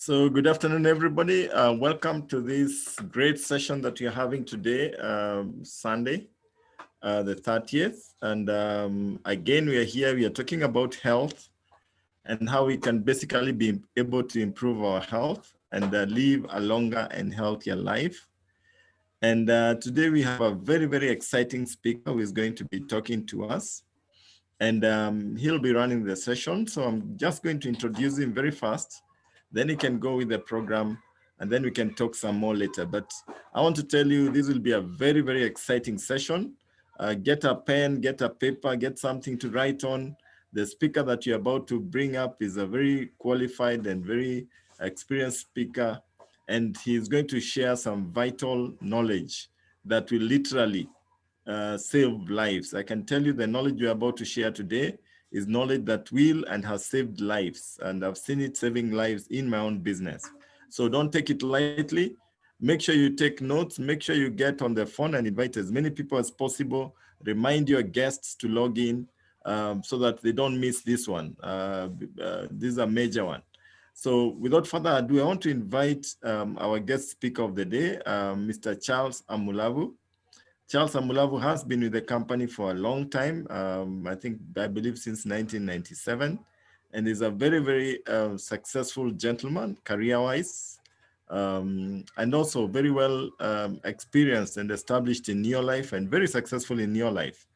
So good afternoon, everybody. Welcome to this great session that you're having today, Sunday, the 30th. And again, we are here, we are talking about health and how we can basically be able to improve our health and live a longer and healthier life. And today we have a very, very exciting speaker who is going to be talking to us. And he'll be running the session. So I'm just going to introduce him very fast. Then he can go with the program and then we can talk some more later. But I want to tell you, this will be a very, very exciting session. Get a pen, get a paper, get something to write on. The speaker that you're about to bring up is a very qualified and very experienced speaker. And he's going to share some vital knowledge that will literally save lives. I can tell you the knowledge we're about to share today is knowledge that will and has saved lives. And I've seen it saving lives in my own business. So don't take it lightly. Make sure you take notes. Make sure you get on the phone and invite as many people as possible. Remind your guests to log in so that they don't miss this one. This is a major one. So without further ado, I want to invite our guest speaker of the day, Mr. Charles Amulavu. Charles Amulavu has been with the company for a long time, I believe since 1997, and is a very, very successful gentleman, career-wise, and also very well experienced and established in Neolife and very successful in Neolife.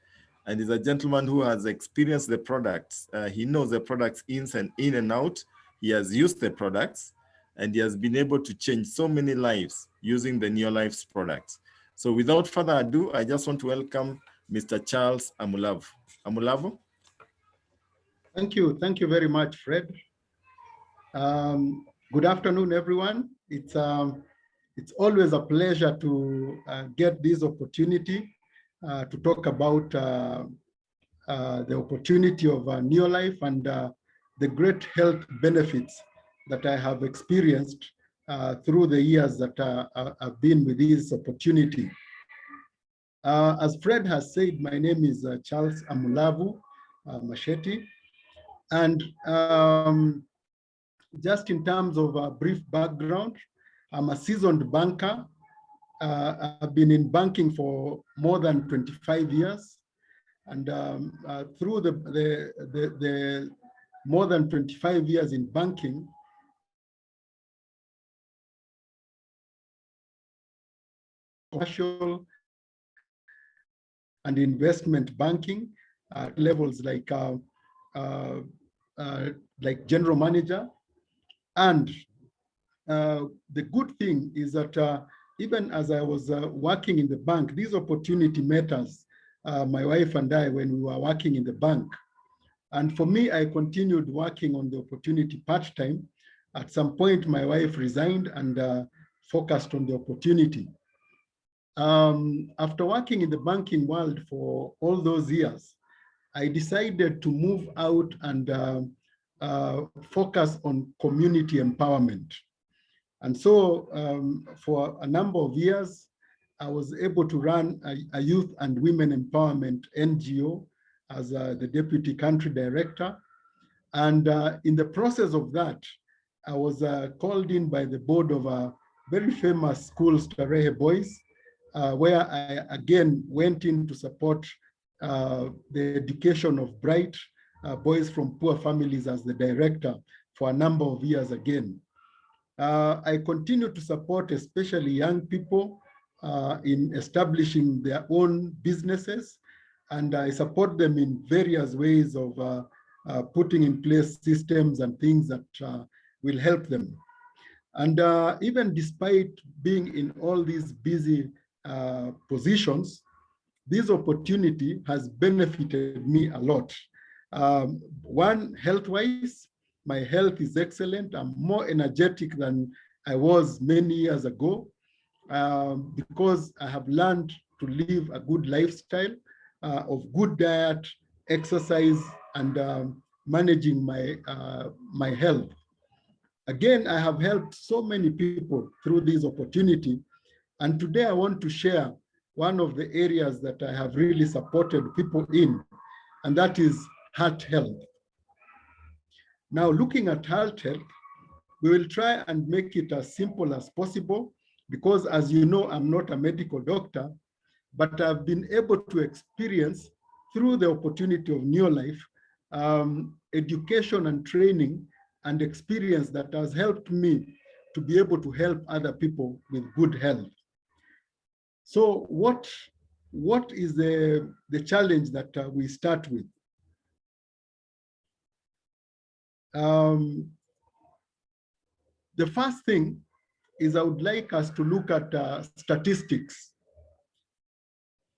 And is a gentleman who has experienced the products. He knows the products in and out. He has used the products, and he has been able to change so many lives using the Neolife's products. So without further ado, I just want to welcome Mr. Charles Amulavu. Amulavu? Thank you. Thank you very much, Fred. Good afternoon, everyone. It's always a pleasure to get this opportunity to talk about the opportunity of Neolife and the great health benefits that I have experienced through the years that I've been with this opportunity. As Fred has said, my name is Charles Amulavu Masheti. And just in terms of a brief background, I'm a seasoned banker. I've been in banking for more than 25 years. And through the more than 25 years in banking, commercial and investment banking at levels like general manager. And the good thing is that even as I was working in the bank, this opportunity met us, my wife and I, when we were working in the bank. And for me, I continued working on the opportunity part-time. At some point, my wife resigned and focused on the opportunity. After working in the banking world for all those years, I decided to move out and focus on community empowerment. And so for a number of years, I was able to run a youth and women empowerment NGO as the deputy country director. And in the process of that, I was called in by the board of a very famous school, Starehe Boys, where I again went in to support the education of bright boys from poor families as the director for a number of years again. I continue to support especially young people in establishing their own businesses, and I support them in various ways of putting in place systems and things that will help them. And even despite being in all these busy positions, this opportunity has benefited me a lot. One, health-wise, my health is excellent. I'm more energetic than I was many years ago because I have learned to live a good lifestyle of good diet, exercise, and managing my health. Again, I have helped so many people through this opportunity. And today I want to share one of the areas that I have really supported people in, and that is heart health. Now, looking at heart health, We will try and make it as simple as possible because, as you know, I'm not a medical doctor, but I've been able to experience through the opportunity of Neolife, education and training and experience that has helped me to be able to help other people with good health. So what is the challenge that we start with? The first thing is I would like us to look at statistics.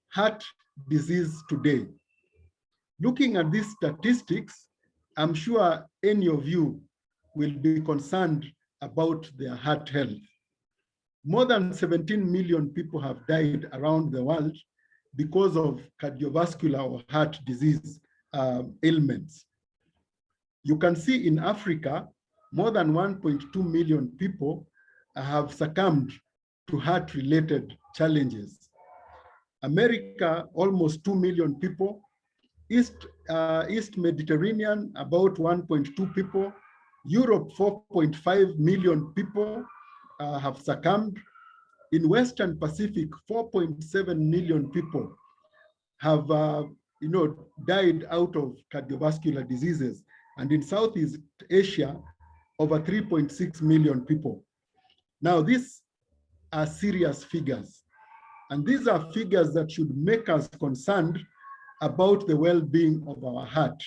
Heart disease today. Looking at these statistics, I'm sure any of you will be concerned about their heart health. More than 17 million people have died around the world because of cardiovascular or heart disease ailments. You can see in Africa, more than 1.2 million people have succumbed to heart-related challenges. America, almost 2 million people. East Mediterranean, about 1.2 people. Europe, 4.5 million people have succumbed. In Western Pacific, 4.7 million people have died out of cardiovascular diseases. And in Southeast Asia, over 3.6 million people. Now, these are serious figures. And these are figures that should make us concerned about the well-being of our heart.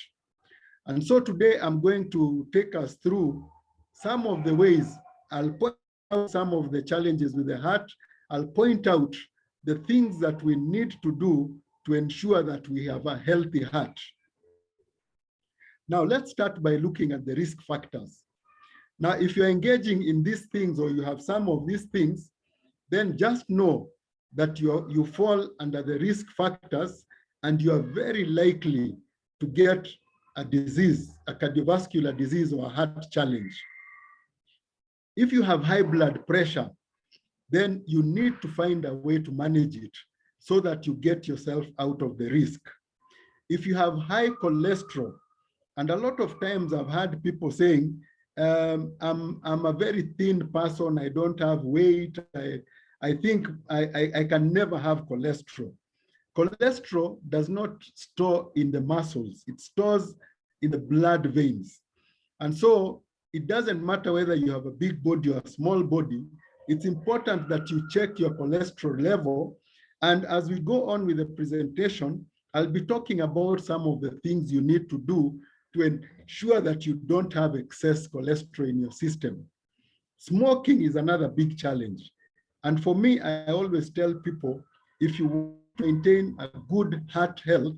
And so today I'm going to take us through some of the ways. I'll point out some of the challenges with the heart. I'll point out the things that we need to do to ensure that we have a healthy heart. Now let's start by looking at the risk factors. Now, if you're engaging in these things or you have some of these things, then just know that you fall under the risk factors and you are very likely to get a disease, a cardiovascular disease or a heart challenge. If you have high blood pressure, then you need to find a way to manage it so that you get yourself out of the risk. If you have high cholesterol, and a lot of times I've heard people saying, I'm a very thin person, I don't have weight, I think I can never have cholesterol. Cholesterol does not store in the muscles, it stores in the blood veins. And so it doesn't matter whether you have a big body or a small body, it's important that you check your cholesterol level. And as we go on with the presentation, I'll be talking about some of the things you need to do to ensure that you don't have excess cholesterol in your system. Smoking is another big challenge. And for me, I always tell people, if you want to maintain a good heart health,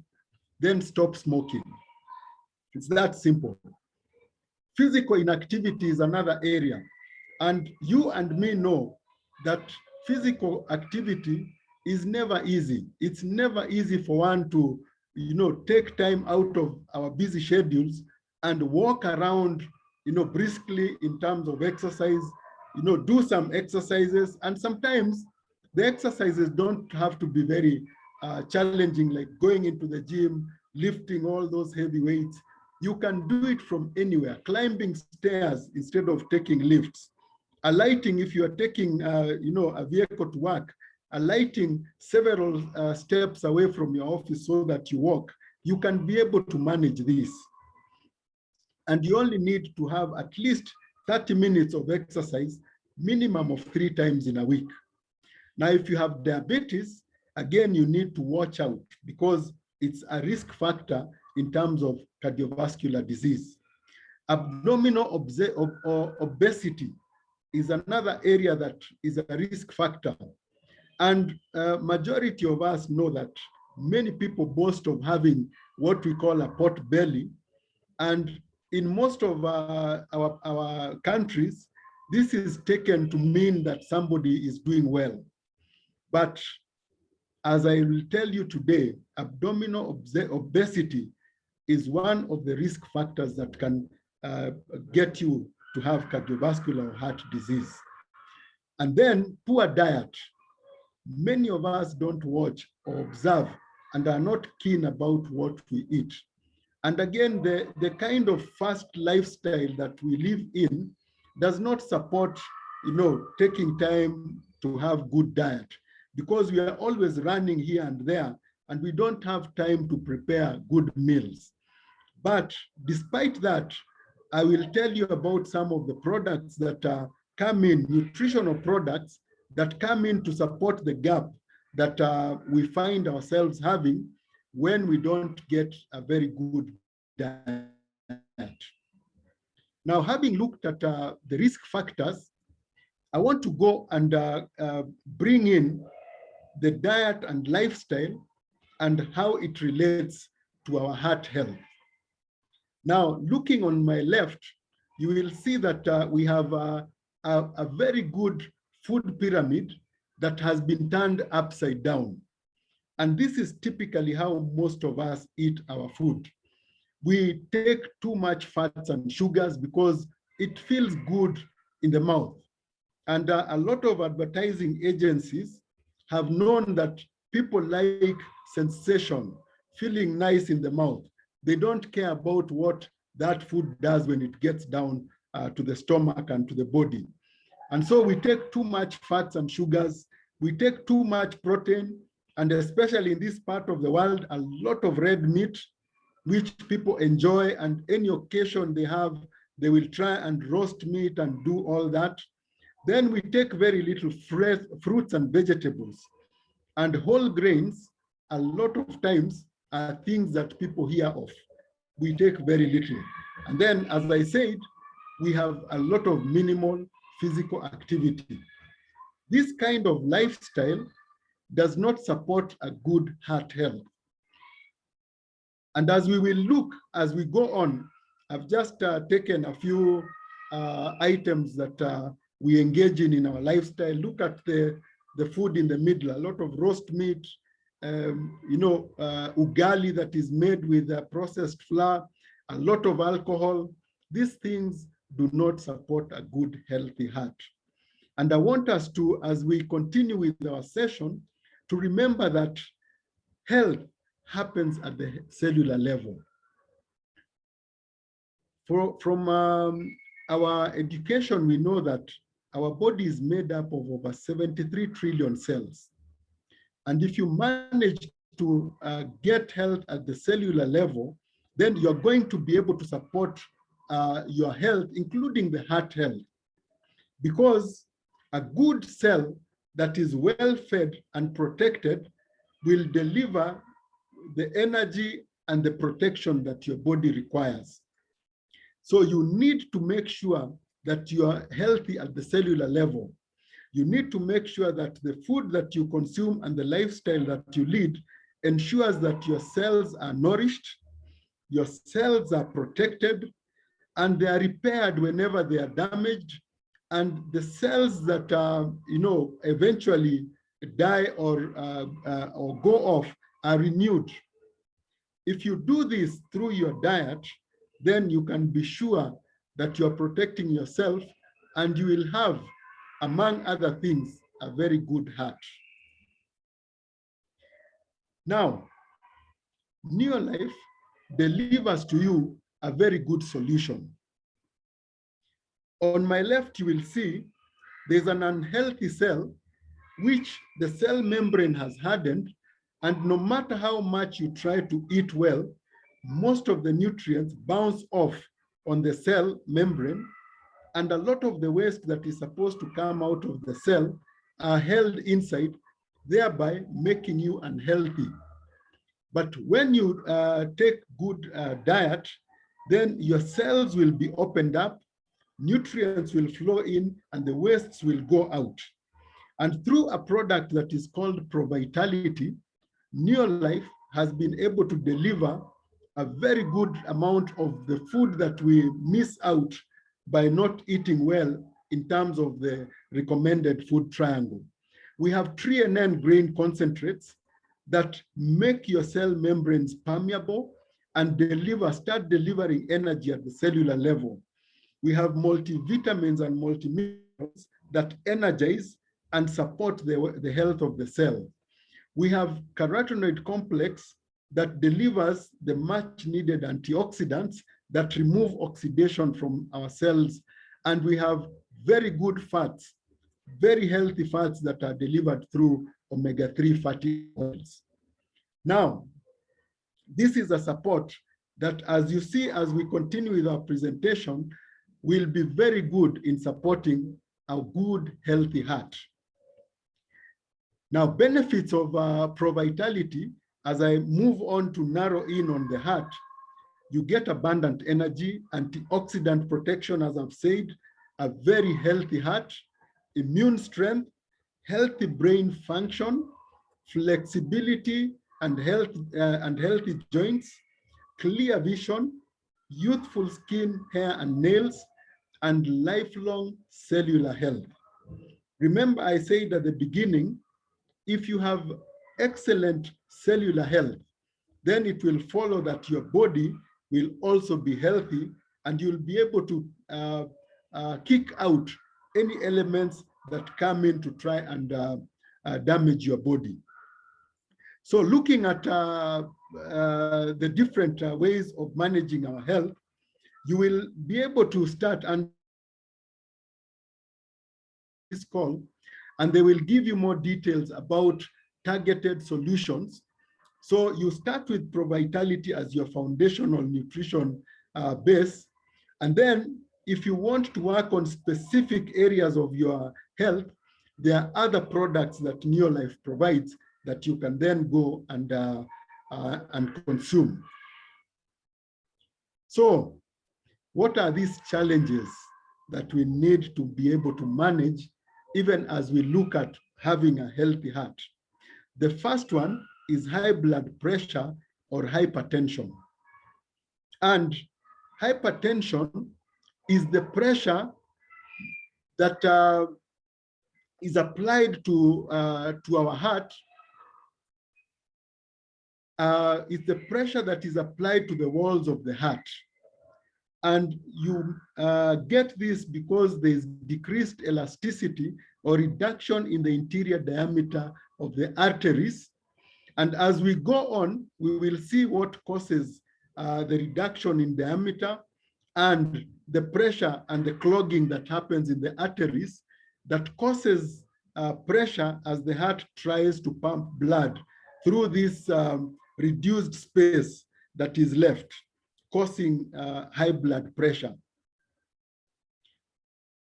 then stop smoking. It's that simple. Physical inactivity is another area. And you and me know that physical activity is never easy. It's never easy for one to take time out of our busy schedules and walk around, briskly in terms of exercise, do some exercises. And sometimes the exercises don't have to be very challenging, like going into the gym, lifting all those heavy weights. You can do it from anywhere, climbing stairs instead of taking lifts, alighting if you are taking, a vehicle to work, alighting several steps away from your office so that you walk. You can be able to manage this. And you only need to have at least 30 minutes of exercise, minimum of 3 times in a week. Now, if you have diabetes, again, you need to watch out because it's a risk factor in terms of cardiovascular disease. Abdominal obesity is another area that is a risk factor. And majority of us know that many people boast of having what we call a pot belly. And in most of our countries, this is taken to mean that somebody is doing well. But as I will tell you today, abdominal obesity is one of the risk factors that can get you to have cardiovascular or heart disease. And then poor diet. Many of us don't watch or observe and are not keen about what we eat. And again, the kind of fast lifestyle that we live in does not support, taking time to have good diet, because we are always running here and there, and we don't have time to prepare good meals. But despite that, I will tell you about some of the products that come in, nutritional products that come in to support the gap that we find ourselves having when we don't get a very good diet. Now, having looked at the risk factors, I want to go and bring in the diet and lifestyle and how it relates to our heart health. Now, looking on my left, you will see that we have a very good food pyramid that has been turned upside down. And this is typically how most of us eat our food. We take too much fats and sugars because it feels good in the mouth. And a lot of advertising agencies have known that people like sensation, feeling nice in the mouth. They don't care about what that food does when it gets down to the stomach and to the body. And so we take too much fats and sugars, we take too much protein, and especially in this part of the world, a lot of red meat, which people enjoy, and any occasion they have, they will try and roast meat and do all that. Then we take very little fresh fruits and vegetables. And whole grains, a lot of times, are things that people hear of. We take very little. And then, as I said, we have a lot of minimal physical activity. This kind of lifestyle does not support a good heart health. And as we will look as we go on, I've just taken a few items that we engage in our lifestyle. Look at the food in the middle, a lot of roast meat, ugali that is made with processed flour, a lot of alcohol. These things do not support a good, healthy heart. And I want us to, as we continue with our session, to remember that health happens at the cellular level. From our education, we know that our body is made up of over 73 trillion cells. And if you manage to get health at the cellular level, then you're going to be able to support your health, including the heart health. Because a good cell that is well fed and protected will deliver the energy and the protection that your body requires. So you need to make sure that you are healthy at the cellular level. You need to make sure that the food that you consume and the lifestyle that you lead ensures that your cells are nourished, your cells are protected, and they are repaired whenever they are damaged, and the cells that eventually die or go off are renewed. If you do this through your diet, then you can be sure that you are protecting yourself, and you will have, among other things, a very good heart. Now, Neolife delivers to you a very good solution. On my left, you will see there's an unhealthy cell which the cell membrane has hardened, and no matter how much you try to eat well, most of the nutrients bounce off on the cell membrane, and a lot of the waste that is supposed to come out of the cell are held inside, thereby making you unhealthy. But when you take good diet, then your cells will be opened up, nutrients will flow in, and the wastes will go out. And through a product that is called ProVitality, Neolife has been able to deliver a very good amount of the food that we miss out by not eating well in terms of the recommended food triangle. We have tree and N grain concentrates that make your cell membranes permeable and start delivering energy at the cellular level. We have multivitamins and multiminerals that energize and support the health of the cell. We have carotenoid complex that delivers the much needed antioxidants that remove oxidation from our cells And we have very good fats, very healthy fats that are delivered through omega-3 fatty oils. Now, this is a support that, as you see, as we continue with our presentation, will be very good in supporting a good, healthy heart. Now, benefits of Pro-Vitality, as I move on to narrow in on the heart, you get abundant energy, antioxidant protection, as I've said, a very healthy heart, immune strength, healthy brain function, flexibility and healthy joints, clear vision, youthful skin, hair, and nails, and lifelong cellular health. Remember, I said at the beginning, if you have excellent cellular health, then it will follow that your body will also be healthy, and you'll be able to kick out any elements that come in to try and damage your body. So looking at the different ways of managing our health, you will be able to start on this call, and they will give you more details about targeted solutions. So you start with Pro-Vitality as your foundational nutrition base. And then if you want to work on specific areas of your health, there are other products that Neolife provides that you can then go and consume. So what are these challenges that we need to be able to manage, even as we look at having a healthy heart? The first one is high blood pressure or hypertension. And hypertension is the pressure that is applied to our heart. It's the pressure that is applied to the walls of the heart. And you get this because there's decreased elasticity or reduction in the interior diameter of the arteries. And as we go on, we will see what causes the reduction in diameter and the pressure and the clogging that happens in the arteries that causes pressure as the heart tries to pump blood through this reduced space that is left, causing high blood pressure.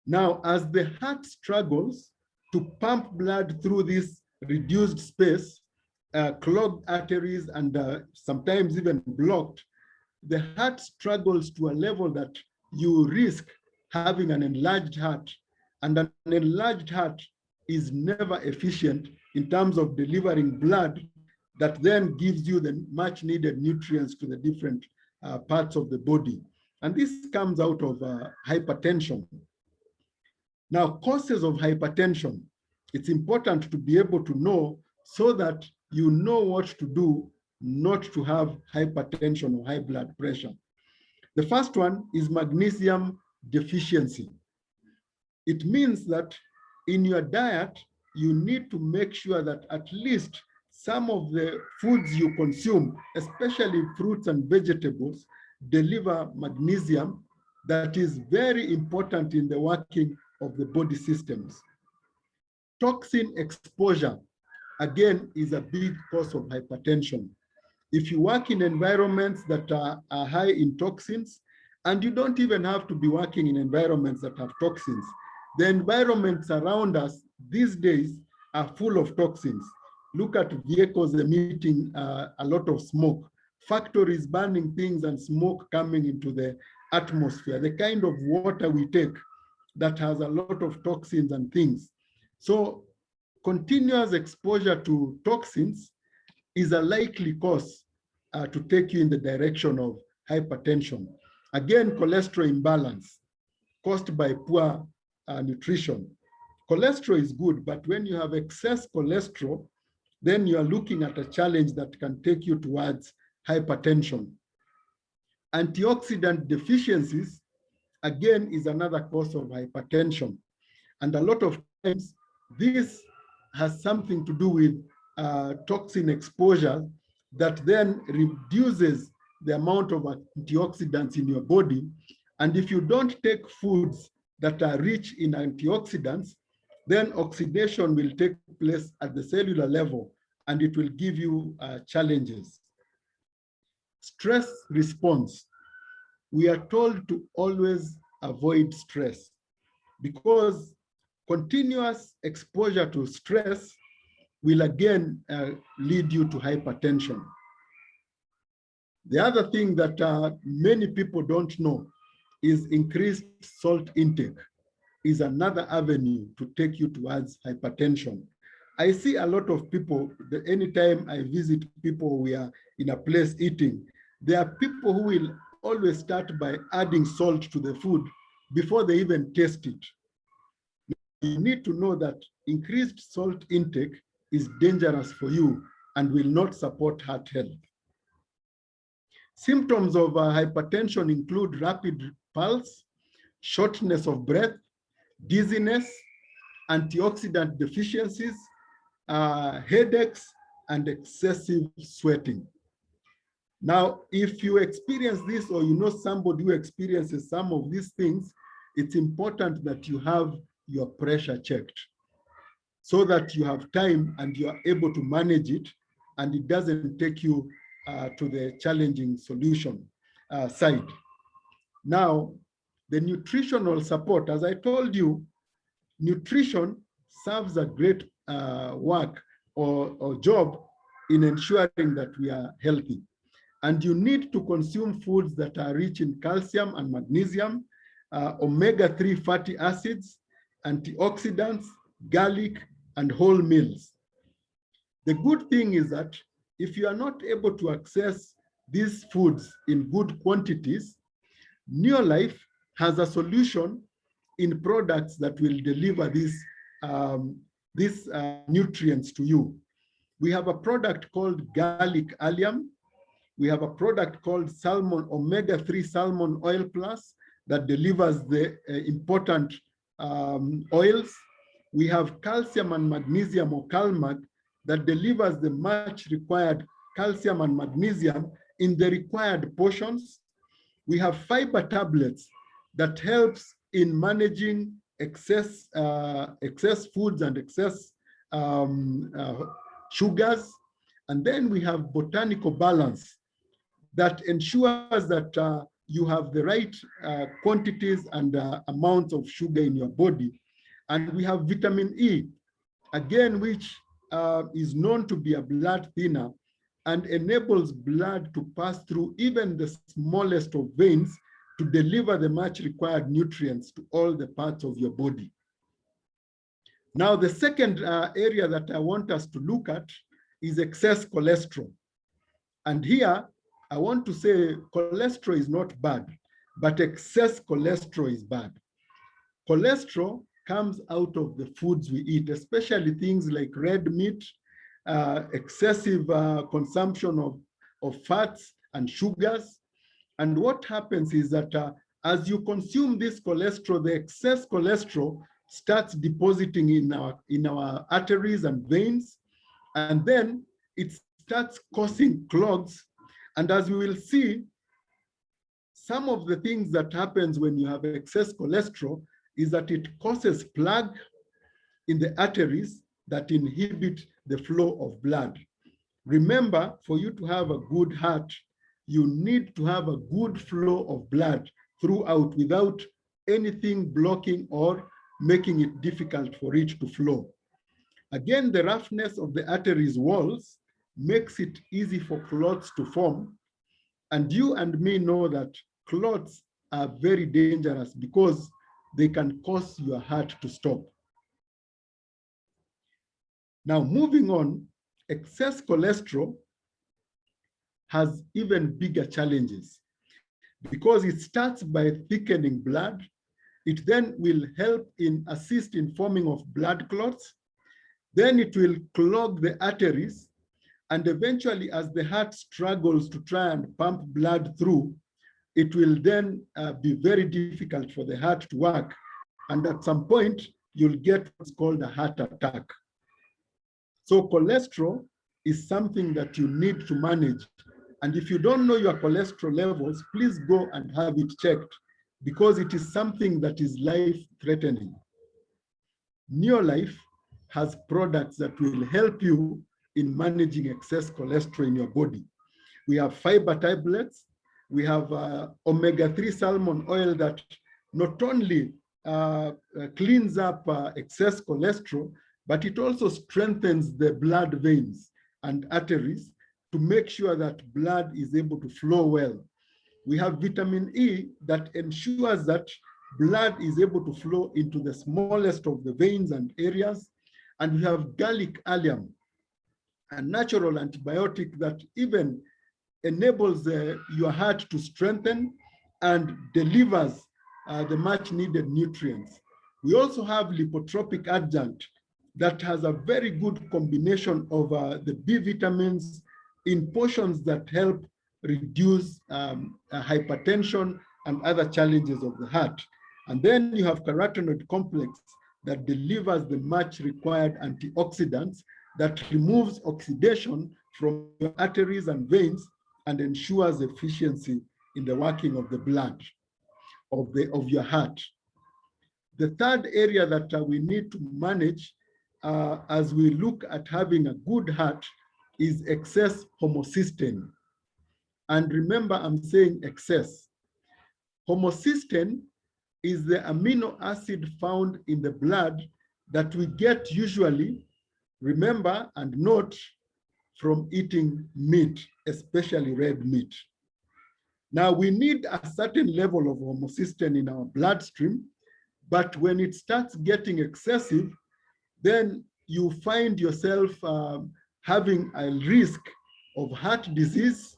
Now, as the heart struggles to pump blood through this reduced space, clogged arteries and sometimes even blocked, the heart struggles to a level that you risk having an enlarged heart, and an enlarged heart is never efficient in terms of delivering blood that then gives you the much needed nutrients to the different parts of the body. And this comes out of hypertension. Now, causes of hypertension, it's important to be able to know so that you know what to do not to have hypertension or high blood pressure. The first one is magnesium deficiency. It means that in your diet, you need to make sure that at least some of the foods you consume, especially fruits and vegetables, deliver magnesium that is very important in the working of the body systems. Toxin exposure, again, is a big cause of hypertension. If you work in environments that are high in toxins, and you don't even have to be working in environments that have toxins, the environments around us these days are full of toxins. Look at vehicles emitting a lot of smoke, factories burning things and smoke coming into the atmosphere, the kind of water we take that has a lot of toxins and things. So continuous exposure to toxins is a likely cause to take you in the direction of hypertension. Again, cholesterol imbalance caused by poor nutrition. Cholesterol is good, but when you have excess cholesterol, then you are looking at a challenge that can take you towards hypertension. Antioxidant deficiencies, again, is another cause of hypertension. And a lot of times, this has something to do with toxin exposure that then reduces the amount of antioxidants in your body. And if you don't take foods that are rich in antioxidants, then oxidation will take place at the cellular level and it will give you challenges. Stress response. We are told to always avoid stress because continuous exposure to stress will again lead you to hypertension. The other thing that many people don't know is increased salt intake is another avenue to take you towards hypertension. I see a lot of people, anytime I visit people, we are in a place eating, there are people who will always start by adding salt to the food before they even taste it. You need to know that increased salt intake is dangerous for you and will not support heart health. Symptoms of hypertension include rapid pulse, shortness of breath, dizziness, antioxidant deficiencies, headaches, and excessive sweating. Now, if you experience this or you know somebody who experiences some of these things, it's important that you have your pressure checked so that you have time and you are able to manage it and it doesn't take you to the challenging solution side. Now, the nutritional support, as I told you, nutrition serves a great work or job in ensuring that we are healthy. And you need to consume foods that are rich in calcium and magnesium, omega-3 fatty acids, antioxidants, garlic, and whole meals. The good thing is that if you are not able to access these foods in good quantities, Neolife has a solution in products that will deliver these nutrients to you. We have a product called garlic allium. We have a product called salmon omega-3 salmon oil plus that delivers the important oils. We have calcium and magnesium or CalMag that delivers the much required calcium and magnesium in the required portions. We have fiber tablets that helps in managing excess foods and excess sugars. And then we have botanical balance that ensures that you have the right quantities and amounts of sugar in your body. And we have vitamin E, again, which is known to be a blood thinner and enables blood to pass through even the smallest of veins to deliver the much required nutrients to all the parts of your body. Now, the second area that I want us to look at is excess cholesterol. And here, I want to say cholesterol is not bad, but excess cholesterol is bad. Cholesterol comes out of the foods we eat, especially things like red meat, excessive consumption of fats and sugars. And what happens is that as you consume this cholesterol, the excess cholesterol starts depositing in our arteries and veins, and then it starts causing clogs. And as we will see, some of the things that happens when you have excess cholesterol is that it causes plaque in the arteries that inhibit the flow of blood. Remember, for you to have a good heart, you need to have a good flow of blood throughout without anything blocking or making it difficult for it to flow. Again, the roughness of the arteries walls makes it easy for clots to form. And you and me know that clots are very dangerous because they can cause your heart to stop. Now, moving on, excess cholesterol has even bigger challenges because it starts by thickening blood. It then will help in assist in forming of blood clots. Then it will clog the arteries. And eventually, as the heart struggles to try and pump blood through, it will then be very difficult for the heart to work. And at some point, you'll get what's called a heart attack. So cholesterol is something that you need to manage. And if you don't know your cholesterol levels, please go and have it checked because it is something that is life-threatening. Neolife has products that will help you in managing excess cholesterol in your body. We have fiber tablets. We have omega-3 salmon oil that not only cleans up excess cholesterol, but it also strengthens the blood veins and arteries to make sure that blood is able to flow well. We have vitamin E that ensures that blood is able to flow into the smallest of the veins and areas. And we have garlic allium, a natural antibiotic that even enables your heart to strengthen and delivers the much needed nutrients. We also have lipotropic adjunct that has a very good combination of the B vitamins in portions that help reduce hypertension and other challenges of the heart. And then you have carotenoid complex that delivers the much required antioxidants that removes oxidation from your arteries and veins and ensures efficiency in the working of the blood of your heart. The third area that we need to manage as we look at having a good heart is excess homocysteine. And remember, I'm saying excess. Homocysteine is the amino acid found in the blood that we get usually, remember and note, from eating meat, especially red meat. Now, we need a certain level of homocysteine in our bloodstream, but when it starts getting excessive, then you find yourself having a risk of heart disease,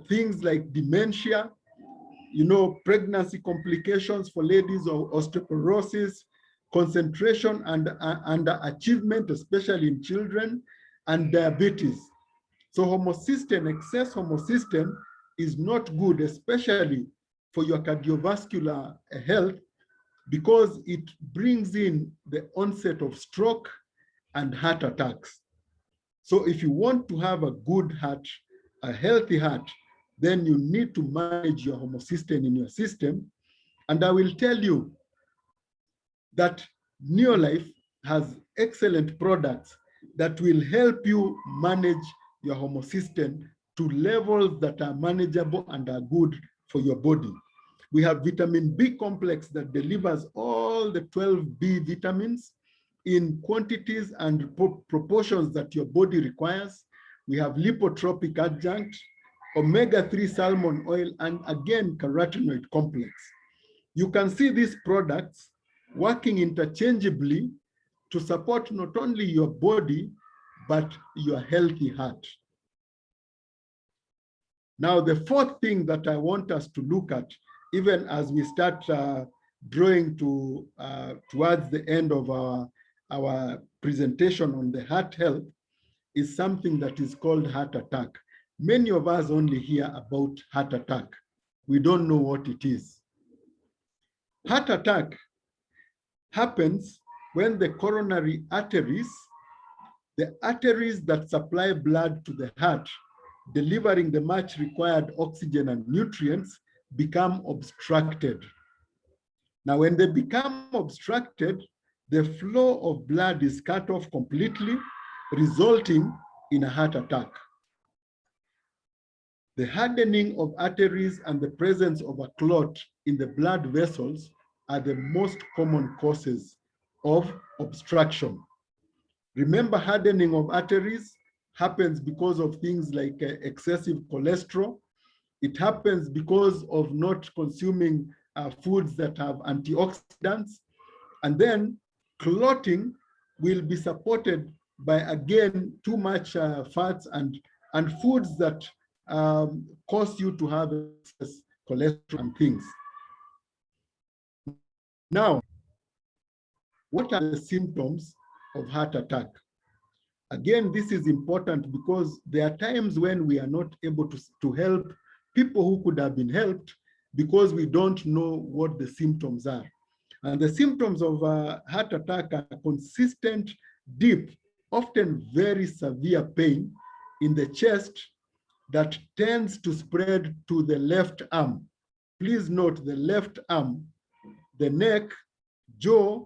things like dementia, pregnancy complications for ladies, or osteoporosis, concentration and achievement, especially in children, and diabetes. So homocysteine, excess homocysteine is not good, especially for your cardiovascular health, because it brings in the onset of stroke and heart attacks. So if you want to have a good heart, a healthy heart, then you need to manage your homocysteine in your system. And I will tell you that Neolife has excellent products that will help you manage your homocysteine to levels that are manageable and are good for your body. We have vitamin B complex that delivers all the 12 B vitamins in quantities and proportions that your body requires. We have lipotropic adjunct, omega-3 salmon oil, and again, carotenoid complex. You can see these products working interchangeably to support not only your body, but your healthy heart. Now, the fourth thing that I want us to look at, even as we start drawing towards the end of our presentation on the heart health, is something that is called heart attack. Many of us only hear about heart attack. We don't know what it is. Heart attack happens when the coronary arteries, the arteries that supply blood to the heart, delivering the much required oxygen and nutrients, become obstructed. Now, when they become obstructed, the flow of blood is cut off completely, resulting in a heart attack. The hardening of arteries and the presence of a clot in the blood vessels are the most common causes of obstruction. Remember, hardening of arteries happens because of things like excessive cholesterol. It happens because of not consuming foods that have antioxidants. And then clotting will be supported by, again, too much fats and foods that cause you to have excess cholesterol and things. Now, what are the symptoms of heart attack? Again, this is important because there are times when we are not able to help people who could have been helped because we don't know what the symptoms are. And the symptoms of heart attack are consistent, deep, often very severe pain in the chest that tends to spread to the left arm. please note the left arm, the neck, jaw,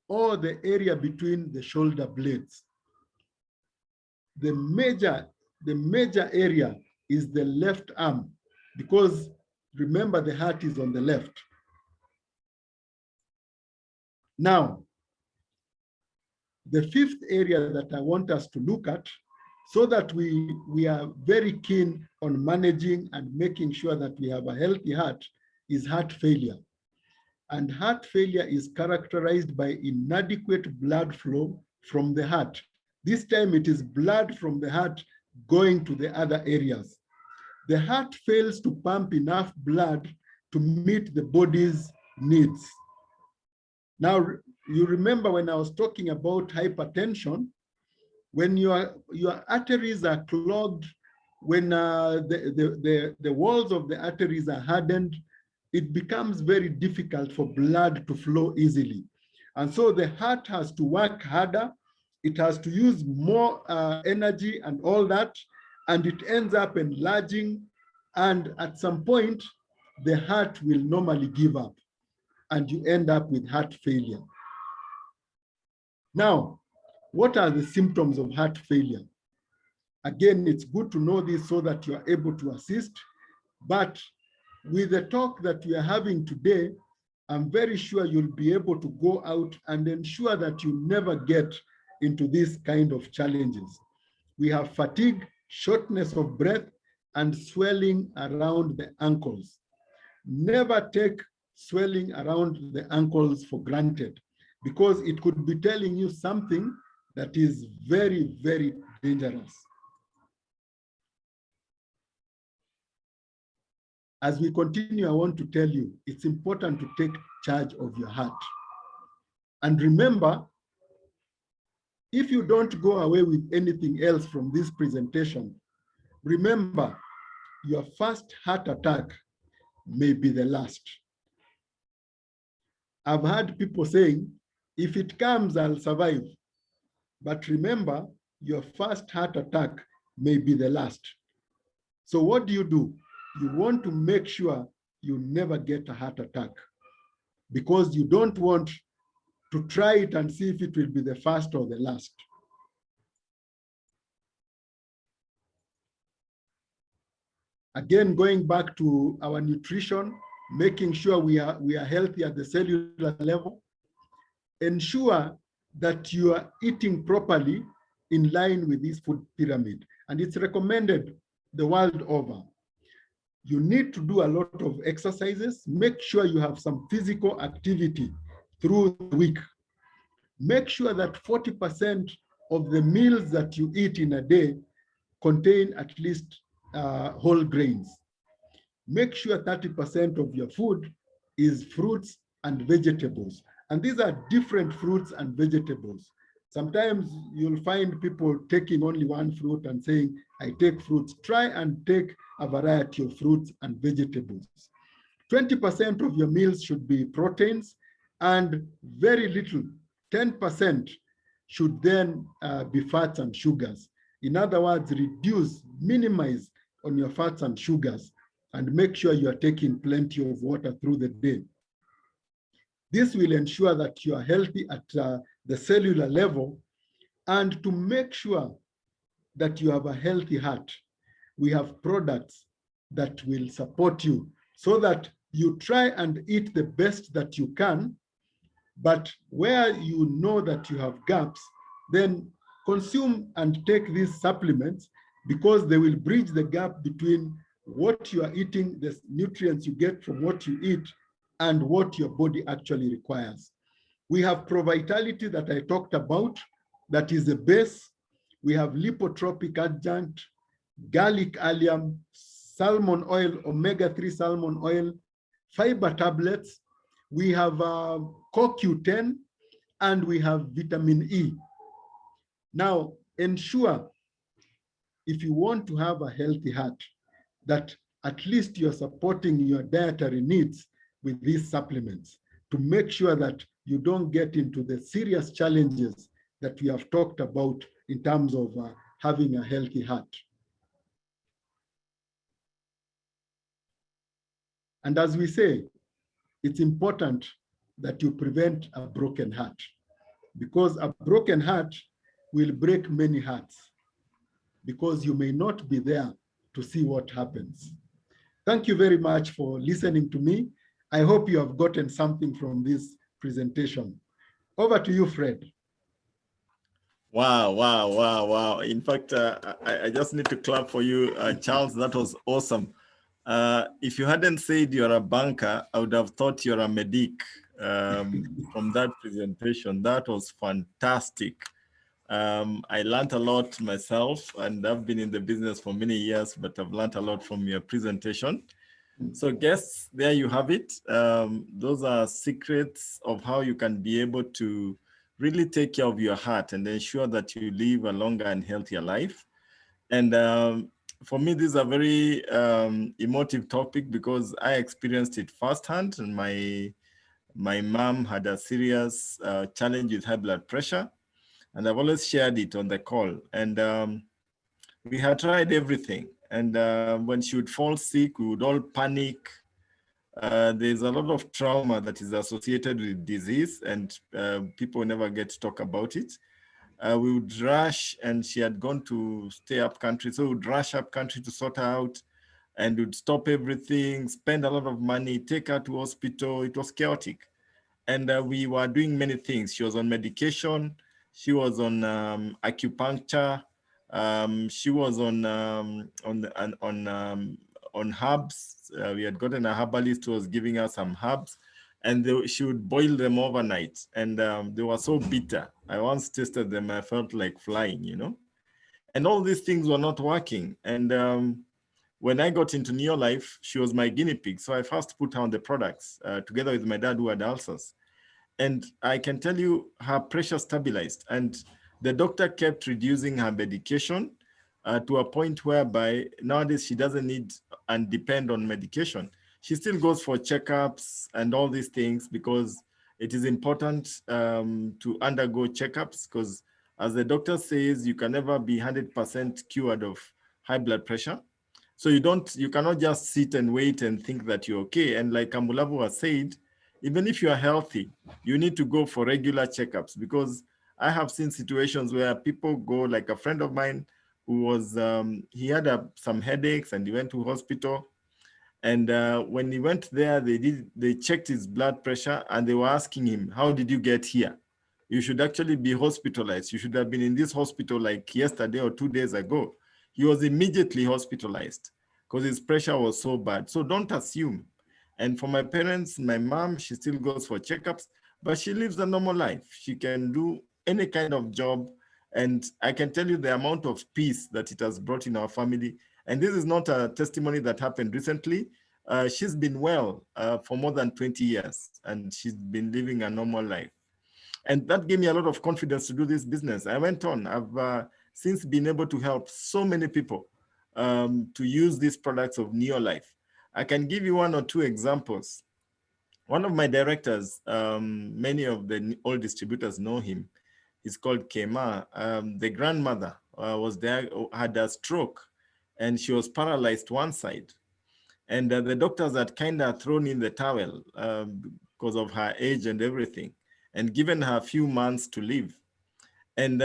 or the area between the shoulder blades. The major area is the left arm, because remember the heart is on the left. Now, the fifth area that I want us to look at, so that we are very keen on managing and making sure that we have a healthy heart, is heart failure. And heart failure is characterized by inadequate blood flow from the heart. This time it is blood from the heart going to the other areas. The heart fails to pump enough blood to meet the body's needs. Now, you remember when I was talking about hypertension, when your arteries are clogged, when the walls of the arteries are hardened, it becomes very difficult for blood to flow easily. And so the heart has to work harder. It has to use more energy and all that, and it ends up enlarging. And at some point, the heart will normally give up, and you end up with heart failure. Now, what are the symptoms of heart failure? Again, it's good to know this so that you are able to assist. But with the talk that we are having today, I'm very sure you'll be able to go out and ensure that you never get into these kind of challenges. We have fatigue, shortness of breath, and swelling around the ankles. Never take swelling around the ankles for granted, because it could be telling you something that is very, very dangerous. As we continue, I want to tell you, it's important to take charge of your heart. And remember, if you don't go away with anything else from this presentation, remember, your first heart attack may be the last. I've heard people saying, if it comes, I'll survive. But remember, your first heart attack may be the last. So what do? You want to make sure you never get a heart attack, because you don't want to try it and see if it will be the first or the last. Again, going back to our nutrition, making sure we are healthy at the cellular level, ensure that you are eating properly in line with this food pyramid. And it's recommended the world over. You need to do a lot of exercises. Make sure you have some physical activity through the week. Make sure that 40% of the meals that you eat in a day contain at least whole grains. Make sure 30% of your food is fruits and vegetables. And these are different fruits and vegetables. Sometimes you'll find people taking only one fruit and saying, I take fruits. Try and take a variety of fruits and vegetables. 20% of your meals should be proteins, and very little, 10%, should then be fats and sugars. In other words, reduce, minimize on your fats and sugars, and make sure you are taking plenty of water through the day. This will ensure that you are healthy at the cellular level. And to make sure that you have a healthy heart, we have products that will support you so that you try and eat the best that you can, but where you know that you have gaps, then consume and take these supplements, because they will bridge the gap between what you are eating, the nutrients you get from what you eat, and what your body actually requires. We have Pro-Vitality that I talked about, that is the base. We have lipotropic adjunct, garlic allium, salmon oil, omega-3 salmon oil, fiber tablets. We have CoQ10, and we have vitamin E. Now, ensure, if you want to have a healthy heart, that at least you're supporting your dietary needs with these supplements, to make sure that you don't get into the serious challenges that we have talked about in terms of having a healthy heart. And as we say, it's important that you prevent a broken heart, because a broken heart will break many hearts, because you may not be there to see what happens. Thank you very much for listening to me. I hope you have gotten something from this presentation. Over to you, Fred. Wow, wow, wow, wow. In fact, I just need to clap for you, Charles. That was awesome. If you hadn't said you're a banker, I would have thought you're a medic from that presentation. That was fantastic. I learned a lot myself, and I've been in the business for many years, but I've learned a lot from your presentation. So guests, there you have it. Those are secrets of how you can be able to really take care of your heart and ensure that you live a longer and healthier life. And for me, this is a very emotive topic because I experienced it firsthand. And my mom had a serious challenge with high blood pressure. And I've always shared it on the call. And we had tried everything. And when she would fall sick, we would all panic. There's a lot of trauma that is associated with disease, and people never get to talk about it. We would rush, and she had gone to stay up country, so we would rush up country to sort her out, and would stop everything, spend a lot of money, take her to hospital. It was chaotic. And we were doing many things. She was on medication. She was on acupuncture. She was on herbs. We had gotten a herbalist who was giving us some herbs, and she would boil them overnight. And they were so bitter. I once tasted them. I felt like flying, you know. And all these things were not working. And when I got into Neolife, she was my guinea pig. So I first put her on the products together with my dad who had ulcers. And I can tell you her pressure stabilized. And the doctor kept reducing her medication to a point whereby nowadays she doesn't need and depend on medication. She still goes for checkups and all these things because it is important to undergo checkups because as the doctor says, you can never be 100% cured of high blood pressure. So you cannot just sit and wait and think that you're okay. And like Amulavu has said, even if you are healthy, you need to go for regular checkups because I have seen situations where people go, like a friend of mine who was, he had some headaches and he went to hospital. And when he went there, they checked his blood pressure and they were asking him, how did you get here? You should actually be hospitalized. You should have been in this hospital like yesterday or 2 days ago. He was immediately hospitalized because his pressure was so bad. So don't assume. And for my parents, my mom, she still goes for checkups, but she lives a normal life. She can do any kind of job. And I can tell you the amount of peace that it has brought in our family. And this is not a testimony that happened recently. She's been well for more than 20 years, and she's been living a normal life. And that gave me a lot of confidence to do this business. I went on. I've since been able to help so many people to use these products of Neolife. I can give you one or two examples. One of my directors, many of the old distributors know him. He's called Kema. The grandmother was there, had a stroke, and she was paralyzed one side. And the doctors had kind of thrown in the towel because of her age and everything, and given her a few months to live. And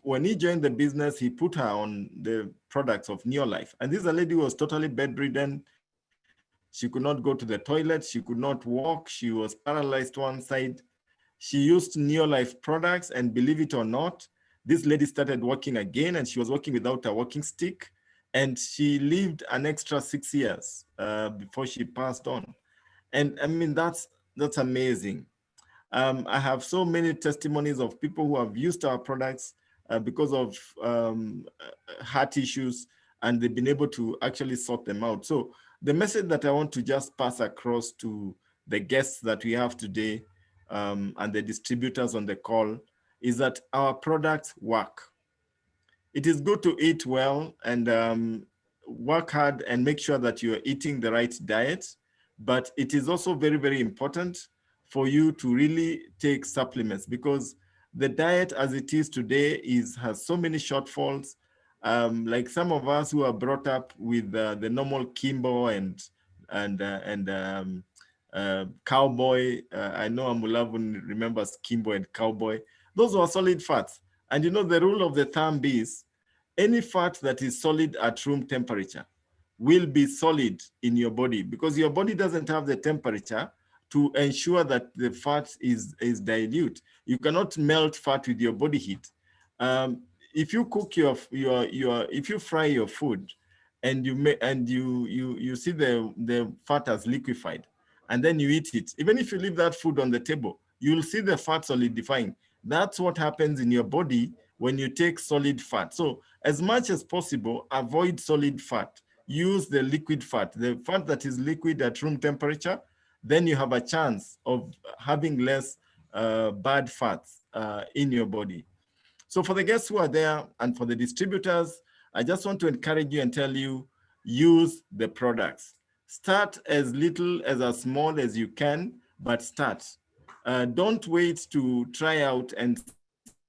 when he joined the business, he put her on the products of Neolife. And this lady was totally bedridden. She could not go to the toilet. She could not walk. She was paralyzed one side. She used Neolife products, and believe it or not, this lady started walking again, and she was walking without a walking stick. And she lived an extra 6 years before she passed on. And I mean, that's amazing. I have so many testimonies of people who have used our products because of heart issues, and they've been able to actually sort them out. So the message that I want to just pass across to the guests that we have today and the distributors on the call is that our products work. It is good to eat well and work hard and make sure that you're eating the right diet, but it is also very, very important for you to really take supplements because the diet as it is today has so many shortfalls. Like some of us who are brought up with the normal Kimbo and and Cowboy. I know Amulavu remembers Kimbo and Cowboy. Those were solid fats. And the rule of the thumb is any fat that is solid at room temperature will be solid in your body, because your body doesn't have the temperature to ensure that the fat is dilute. You cannot melt fat with your body heat. If you cook if you fry your food and you see the fat as liquefied, and then you eat it, even if you leave that food on the table, you'll see the fat solidifying. That's what happens in your body when you take solid fat. So as much as possible, avoid solid fat. Use the liquid fat, the fat that is liquid at room temperature. Then you have a chance of having less bad fats in your body. So for the guests who are there and for the distributors, I just want to encourage you and tell you, use the products. Start as little as small as you can, but start. Don't wait to try out and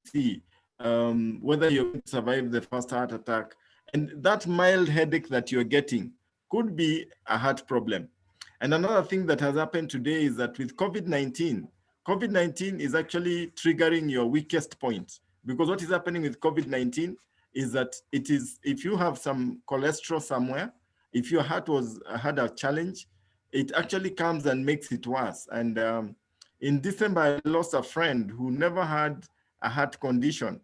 see whether you're going to survive the first heart attack. And that mild headache that you're getting could be a heart problem. And another thing that has happened today is that with COVID-19, COVID-19 is actually triggering your weakest point. Because what is happening with COVID-19 is that if you have some cholesterol somewhere, if your heart had a challenge, it actually comes and makes it worse. And in December, I lost a friend who never had a heart condition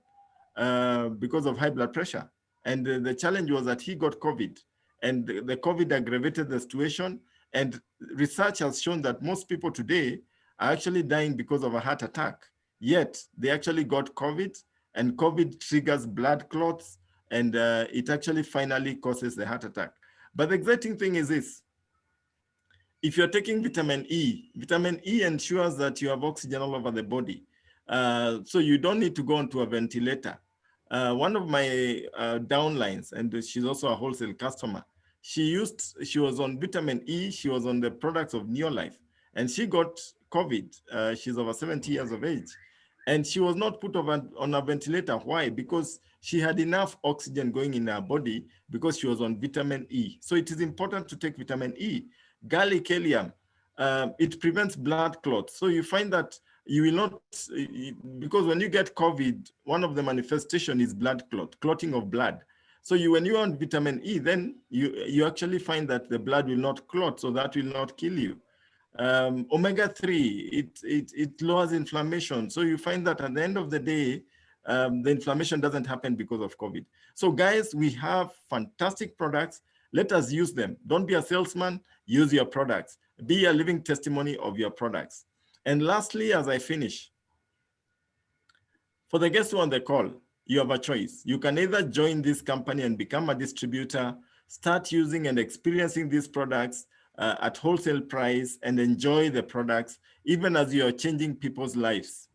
because of high blood pressure. And the challenge was that he got COVID, and the COVID aggravated the situation. And research has shown that most people today are actually dying because of a heart attack. Yet they actually got COVID, and COVID triggers blood clots, and it actually finally causes the heart attack. But the exciting thing is this: if you're taking vitamin E ensures that you have oxygen all over the body. So you don't need to go onto a ventilator. One of my downlines, and she's also a wholesale customer, she was on vitamin E, she was on the products of Neolife, and she got COVID. She's over 70 years of age. And she was not put on a ventilator. Why? Because she had enough oxygen going in her body because she was on vitamin E. So it is important to take vitamin E. Garlic allium, it prevents blood clots. So you find that you will not, because when you get COVID, one of the manifestation is blood clotting of blood. So when you're on vitamin E, then you actually find that the blood will not clot, so that will not kill you. Omega-3, it lowers inflammation. So you find that at the end of the day, the inflammation doesn't happen because of COVID. So guys, we have fantastic products. Let us use them. Don't be a salesman, use your products. Be a living testimony of your products. And lastly, as I finish, for the guests who are on the call, you have a choice. You can either join this company and become a distributor, start using and experiencing these products at wholesale price and enjoy the products, even as you are changing people's lives.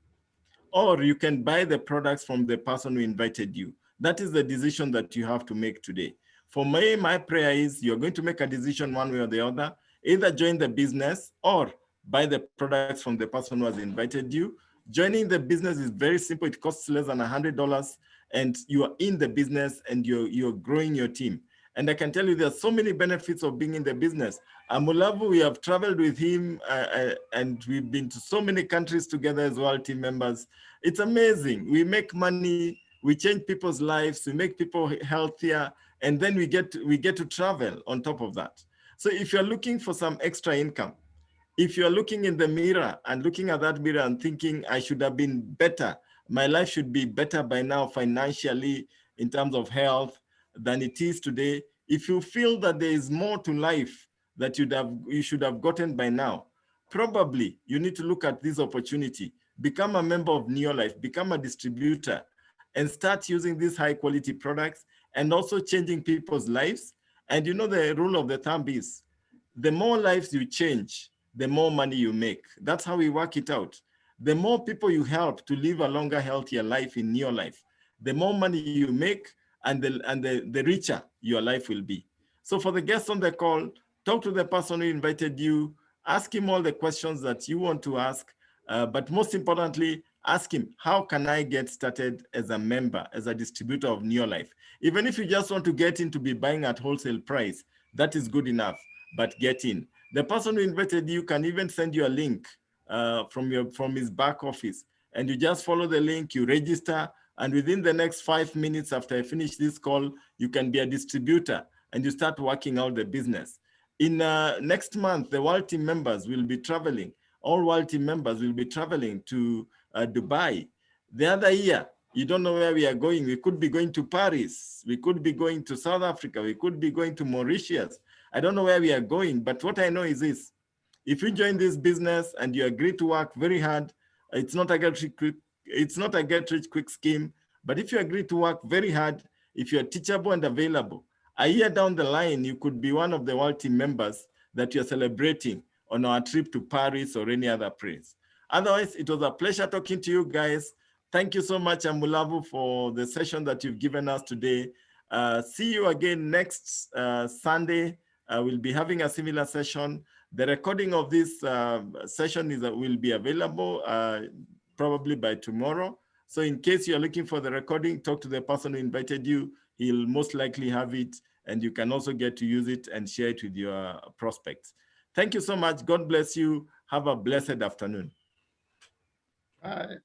Or you can buy the products from the person who invited you. That is the decision that you have to make today. For me, my prayer is you're going to make a decision one way or the other, either join the business or buy the products from the person who has invited you. Joining the business is very simple. It costs less than $100, and you are in the business and you're growing your team. And I can tell you there are so many benefits of being in the business. Amulavu, we have traveled with him and we've been to so many countries together as well, team members. It's amazing. We make money, we change people's lives, we make people healthier, and then we get to travel on top of that. So if you're looking for some extra income, if you're looking in the mirror and looking at that mirror and thinking, I should have been better, my life should be better by now financially in terms of health than it is today, if you feel that there is more to life that you should have gotten by now, probably you need to look at this opportunity. Become a member of Neolife, become a distributor, and start using these high quality products and also changing people's lives. And you know the rule of the thumb is, the more lives you change, the more money you make. That's how we work it out. The more people you help to live a longer, healthier life in your life, the more money you make and the richer your life will be. So for the guests on the call, talk to the person who invited you, ask him all the questions that you want to ask, but most importantly, ask him, how can I get started as a member, as a distributor of Neolife? Even if you just want to get in to be buying at wholesale price, that is good enough, but get in. The person who invited you can even send you a link from his back office, and you just follow the link, you register, and within the next 5 minutes after I finish this call, you can be a distributor and you start working out the business. In next month, the World Team members will be traveling. All World Team members will be traveling to Dubai. The other year, you don't know where we are going. We could be going to Paris. We could be going to South Africa. We could be going to Mauritius. I don't know where we are going, but what I know is this. If you join this business and you agree to work very hard, it's not a get rich quick scheme, but if you agree to work very hard, if you're teachable and available, a year down the line, you could be one of the World Team members that you're celebrating on our trip to Paris or any other place. Otherwise, it was a pleasure talking to you guys. Thank you so much, Amulavu, for the session that you've given us today. See you again next Sunday. We'll be having a similar session. The recording of this session will be available probably by tomorrow. So in case you're looking for the recording, talk to the person who invited you. He'll most likely have it, and you can also get to use it and share it with your prospects. Thank you so much. God bless you. Have a blessed afternoon. Bye.